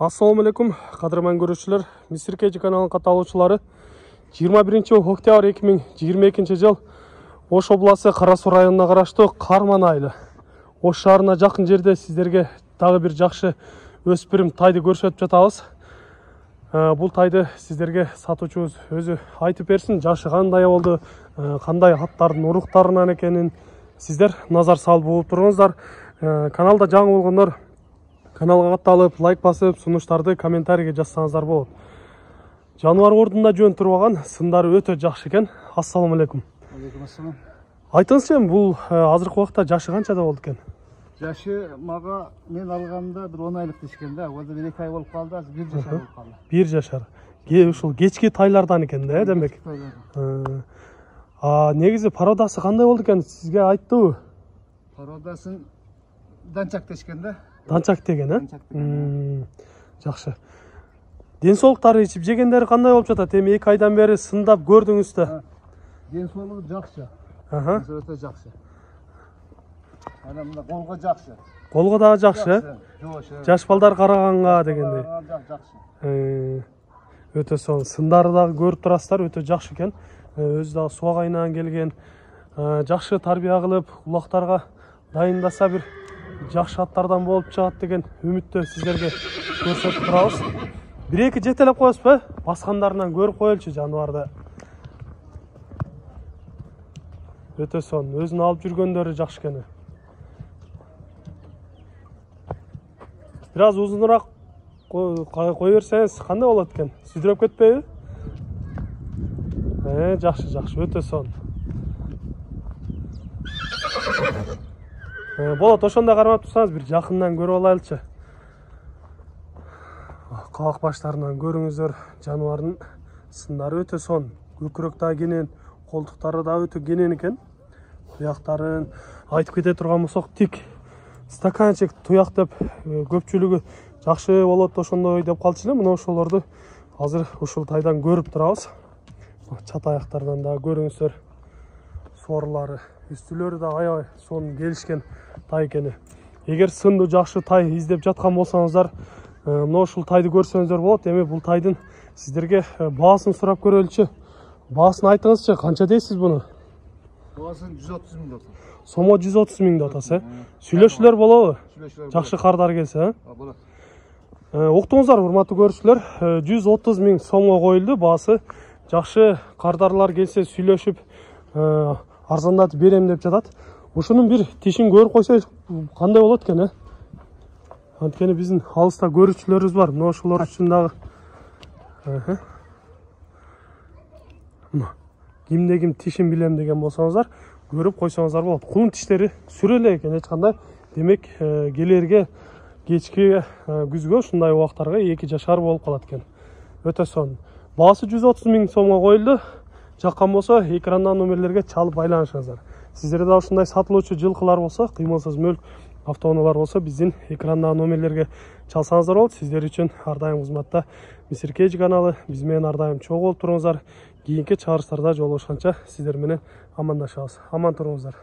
Assalamu alaikum, qadırman görüşçüler. Misir Keji kanalının katılımcıları 21 oktyabr 2022 жыл Ош обласы Қарасу районына қарашты Қарман айылы. Ош шаарына жақын жерде сіздерге тағы бір жақсы өспірім тайды көрсетіп жатабыз. Бұл тайды сіздерге сатушыбыз өзі айтып берсін, жашы қандай болды, қандай аттардың ұрықтарынан екенін сіздер назар салып болып тұрыңыздар. Каналда жаңы болғандар каналға қатталып, лайк басып, сұныштарды комментарийге жазсаңыздар болады. Жануар ордында жөн тұрып алған сындары өте жақсы екен. Ассаламу алейкум. Алейкум ассалам. Айтыңызшы, бұл азыркы уақытта жашы қаншада болды екен? Жашы маға мен алғанда бір 10 айлық дешкен да, ол 2 ай болып қалды, 1 жашар болып қалды. 1 жашар. Ушул кечки тайлардан екен да, демек. Негизи пародасы қандай болды екен? Сізге айттыбы? Пародасын данчак дешкен да. Данчак деген, жақсы. Денсаулықтары ішіп жегендері қандай болып жатады? Эми 2 айдан бері сындап көрдіңізді. Денсаулығы жақсы. Денсаулығы жақсы. Ана мына қолға жақсы. Қолға да жақсы. Жаш балдар қарағанға дегендей. Жақсы. Өте соң сындары да көріп тұрасыздар, өте жақсы екен. Өзі дағы суға айнаған келген, жақсы тарбия қылып, улақтарға дайындаса бір жақсы аттардан болып шығады деген үмітті сіздерге көрсетіп тұрабыз. 1-2 жетелеп қойсыз ба? Басқандарынан көріп қойылшы жануарды. Өте сон, өзін алып жүргендері жақсы екен. Biraz uzunырақ қой берсеңіз қандай болады екен? Сүдіреп кетпейді? Жақсы, өте сон. Болады, ошонда қармап тұрсаңыз бір жақыннан көріп алайлычы. Қабақ баштарынан көріңіздер, жануардың сындары өте сон. Көкірек да кенен, қолтықтары да өте кенен екен. Тұяқтарын айтып кете тұрған мұсақ тик. Стаканчик тұяқ деп көпчілігі жақшы болады ошондой деп қалчылы. Мұна ошоларды азыр ушул тайдан көріп тұрабыз. Чат аяқтардан да көріңіздер. Сорлары, үстілері да ай соның келішкен тай екені. Егер сынды жақшы тай издеп жатқан болсаңыздар, мына ушул тайды көрсеңіздер болады. Эми бұл тайдың сіздерге баасын сұрап көрөлчү. Баасын айтыңызчы, қанша дейсіз бұны? Баасын 130 000 атасы. Сомо 130 000 атасы. Сүйлөшүлөр болобу? Жакшы кардар келсе, Болот. Октуңуздар, урматтуу көрүүчүлөр, 130 000 сомго коюлду. Баасы жакшы кардарлар келсе сүйлөшүп, арзандатып берем деп жатат. Ушунун бир тишин көрүп койсо кандай болот экен, Анткени биздин алыста көрүүчүлөрүбүз бар. Мына ошолор үчүн дагы кимде ким тишин билем деген болсоңуздар, көрүп койсоңуздар болот. Кулун тиштери сүрө эле экен, эч кандай. Демек, келерге, кечки, күзгө ушундай убактарга 2 жашар болуп калат экен. Өтө сон. Баасы 130 000 сомго коюлду. Жаккан болсо, экрандан номерлерге чалып байланышыңыздар. Сиздерде да ушундай сатылуучу жылкылар болсо, кыймылсыз мүлк автоунаалар болсо, биздин экрандагы номерлерге чалсаңыздар болот. Сиздер үчүн ар дайым кызматта Misir Keji каналы. Биз менен ар дайым чогуу болуп туруңуздар. Кийинки чыгарыштарда жолугушканча сиздер менен амандашабыз. Аман туруңуздар.